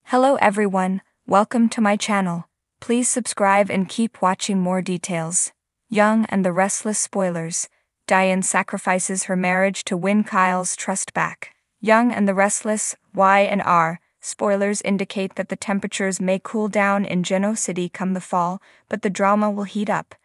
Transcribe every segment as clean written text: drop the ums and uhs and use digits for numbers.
Hello everyone, welcome to my channel. Please subscribe and keep watching more details. Young and the Restless spoilers. Diane sacrifices her marriage to win Kyle's trust back. Young and the Restless, Y and R, spoilers indicate that the temperatures may cool down in Genoa City come the fall, but the drama will heat up.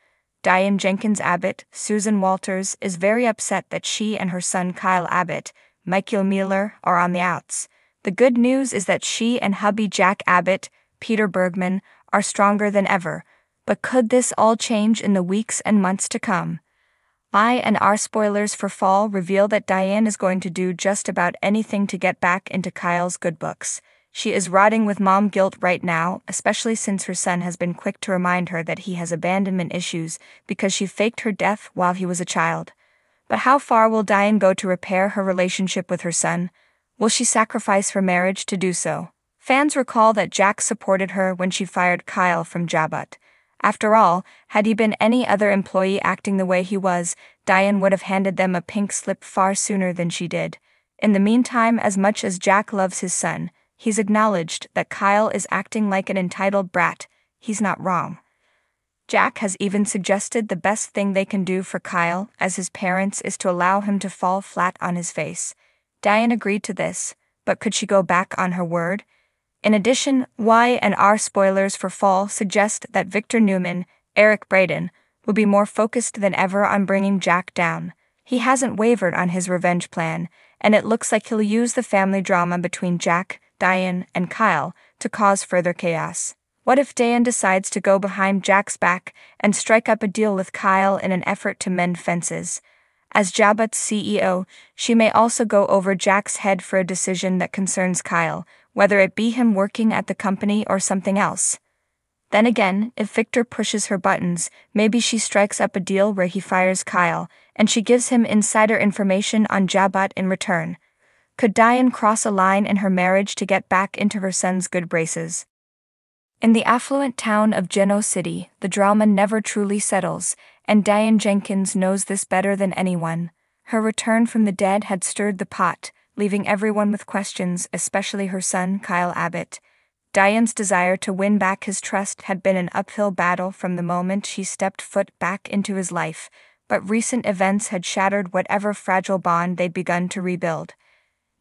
Diane Jenkins Abbott, Susan Walters, is very upset that she and her son Kyle Abbott, Michael Mueller, are on the outs. The good news is that she and hubby Jack Abbott, Peter Bergman, are stronger than ever, but could this all change in the weeks and months to come? I and our spoilers for fall reveal that Diane is going to do just about anything to get back into Kyle's good books. She is rotting with mom guilt right now, especially since her son has been quick to remind her that he has abandonment issues because she faked her death while he was a child. But how far will Diane go to repair her relationship with her son? Will she sacrifice her marriage to do so? Fans recall that Jack supported her when she fired Kyle from Jabut. After all, had he been any other employee acting the way he was, Diane would have handed them a pink slip far sooner than she did. In the meantime, as much as Jack loves his son, he's acknowledged that Kyle is acting like an entitled brat. He's not wrong. Jack has even suggested the best thing they can do for Kyle as his parents is to allow him to fall flat on his face. Diane agreed to this, but could she go back on her word? In addition, Y and R spoilers for fall suggest that Victor Newman, Eric Braeden, will be more focused than ever on bringing Jack down. He hasn't wavered on his revenge plan, and it looks like he'll use the family drama between Jack, Diane, and Kyle to cause further chaos. What if Diane decides to go behind Jack's back and strike up a deal with Kyle in an effort to mend fences? As Jabut's CEO, she may also go over Jack's head for a decision that concerns Kyle, whether it be him working at the company or something else. Then again, if Victor pushes her buttons, maybe she strikes up a deal where he fires Kyle, and she gives him insider information on Jabut in return. Could Diane cross a line in her marriage to get back into her son's good graces? In the affluent town of Genoa City, the drama never truly settles, and Diane Jenkins knows this better than anyone. Her return from the dead had stirred the pot, leaving everyone with questions, especially her son, Kyle Abbott. Diane's desire to win back his trust had been an uphill battle from the moment she stepped foot back into his life, but recent events had shattered whatever fragile bond they'd begun to rebuild.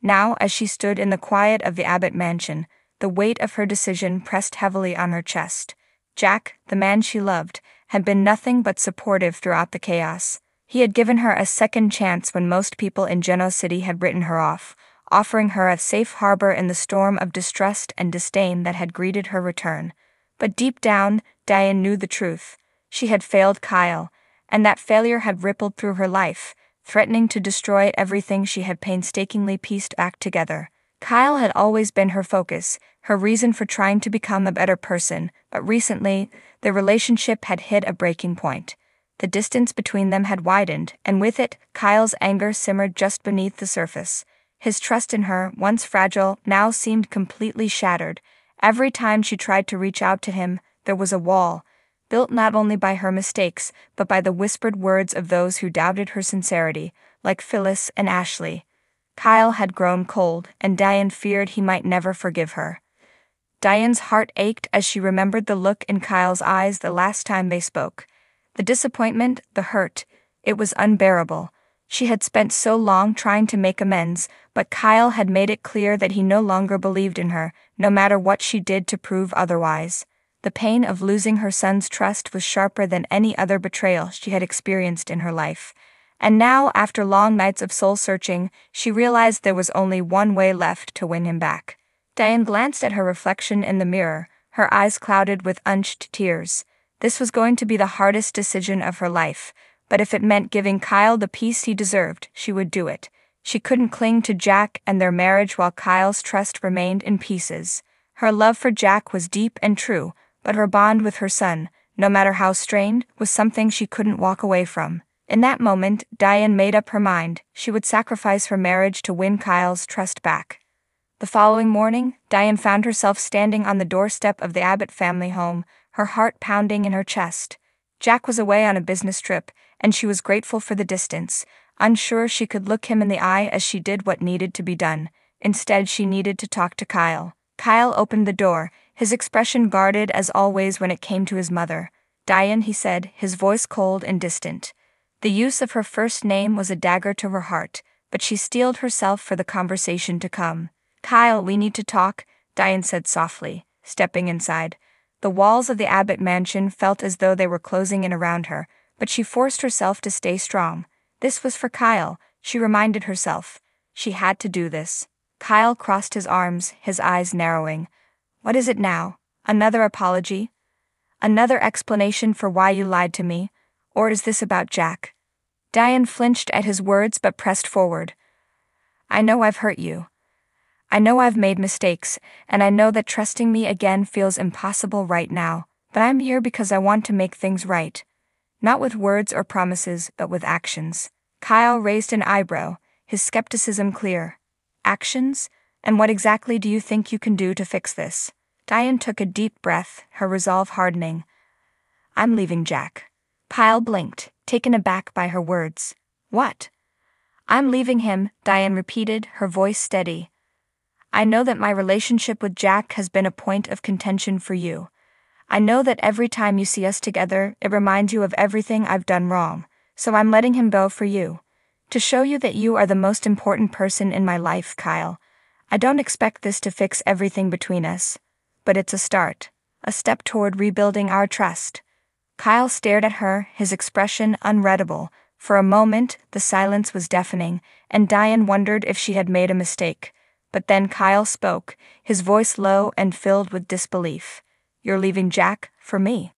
Now, as she stood in the quiet of the Abbott mansion, the weight of her decision pressed heavily on her chest. Jack, the man she loved, had been nothing but supportive throughout the chaos. He had given her a second chance when most people in Genoa City had written her off, offering her a safe harbor in the storm of distrust and disdain that had greeted her return. But deep down, Diane knew the truth. She had failed Kyle, and that failure had rippled through her life, threatening to destroy everything she had painstakingly pieced back together. Kyle had always been her focus, her reason for trying to become a better person, but recently, their relationship had hit a breaking point. The distance between them had widened, and with it, Kyle's anger simmered just beneath the surface. His trust in her, once fragile, now seemed completely shattered. Every time she tried to reach out to him, there was a wall, built not only by her mistakes, but by the whispered words of those who doubted her sincerity, like Phyllis and Ashley. Kyle had grown cold, and Diane feared he might never forgive her. Diane's heart ached as she remembered the look in Kyle's eyes the last time they spoke. The disappointment, the hurt, it was unbearable. She had spent so long trying to make amends, but Kyle had made it clear that he no longer believed in her, no matter what she did to prove otherwise. The pain of losing her son's trust was sharper than any other betrayal she had experienced in her life. And now, after long nights of soul-searching, she realized there was only one way left to win him back. Diane glanced at her reflection in the mirror, her eyes clouded with unshed tears. This was going to be the hardest decision of her life, but if it meant giving Kyle the peace he deserved, she would do it. She couldn't cling to Jack and their marriage while Kyle's trust remained in pieces. Her love for Jack was deep and true, but her bond with her son, no matter how strained, was something she couldn't walk away from. In that moment, Diane made up her mind. She would sacrifice her marriage to win Kyle's trust back. The following morning, Diane found herself standing on the doorstep of the Abbott family home, her heart pounding in her chest. Jack was away on a business trip, and she was grateful for the distance, unsure she could look him in the eye as she did what needed to be done. Instead, she needed to talk to Kyle. Kyle opened the door, his expression guarded as always when it came to his mother. Diane, he said, his voice cold and distant. The use of her first name was a dagger to her heart, but she steeled herself for the conversation to come. Kyle, we need to talk, Diane said softly, stepping inside. The walls of the Abbott mansion felt as though they were closing in around her, but she forced herself to stay strong. This was for Kyle, she reminded herself. She had to do this. Kyle crossed his arms, his eyes narrowing. What is it now? Another apology? Another explanation for why you lied to me? Or is this about Jack? Diane flinched at his words but pressed forward. I know I've hurt you. I know I've made mistakes, and I know that trusting me again feels impossible right now, but I'm here because I want to make things right. Not with words or promises, but with actions. Kyle raised an eyebrow, his skepticism clear. Actions? And what exactly do you think you can do to fix this? Diane took a deep breath, her resolve hardening. I'm leaving Jack. Kyle blinked, taken aback by her words. What? I'm leaving him, Diane repeated, her voice steady. I know that my relationship with Jack has been a point of contention for you. I know that every time you see us together, it reminds you of everything I've done wrong, so I'm letting him go for you. To show you that you are the most important person in my life, Kyle. I don't expect this to fix everything between us, but it's a start, a step toward rebuilding our trust. Kyle stared at her, his expression unreadable. For a moment, the silence was deafening, and Diane wondered if she had made a mistake. But then Kyle spoke, his voice low and filled with disbelief. You're leaving Jack for me?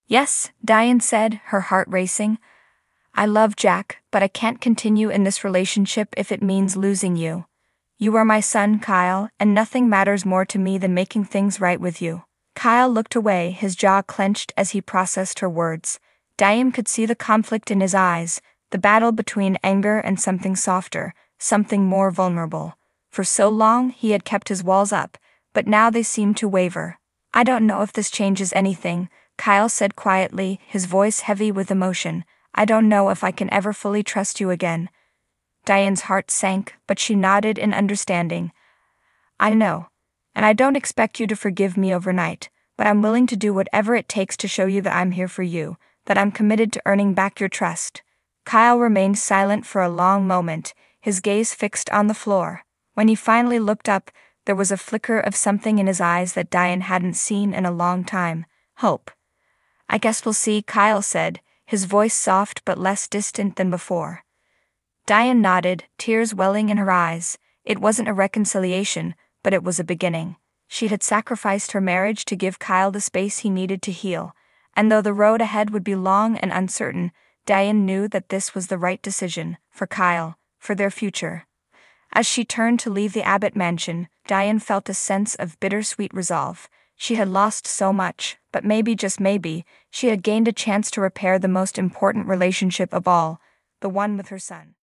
Yes, Diane said, her heart racing. I love Jack, but I can't continue in this relationship if it means losing you. You are my son, Kyle, and nothing matters more to me than making things right with you. Kyle looked away, his jaw clenched as he processed her words. Diane could see the conflict in his eyes, the battle between anger and something softer, something more vulnerable. For so long he had kept his walls up, but now they seemed to waver. I don't know if this changes anything, Kyle said quietly, his voice heavy with emotion. I don't know if I can ever fully trust you again. Diane's heart sank, but she nodded in understanding. I know, and I don't expect you to forgive me overnight, but I'm willing to do whatever it takes to show you that I'm here for you, that I'm committed to earning back your trust. Kyle remained silent for a long moment, his gaze fixed on the floor. When he finally looked up, there was a flicker of something in his eyes that Diane hadn't seen in a long time. Hope. I guess we'll see, Kyle said, his voice soft but less distant than before. Diane nodded, tears welling in her eyes. It wasn't a reconciliation, but it was a beginning. She had sacrificed her marriage to give Kyle the space he needed to heal, and though the road ahead would be long and uncertain, Diane knew that this was the right decision, for Kyle, for their future. As she turned to leave the Abbott mansion, Diane felt a sense of bittersweet resolve. She had lost so much, but maybe, just maybe, she had gained a chance to repair the most important relationship of all, the one with her son.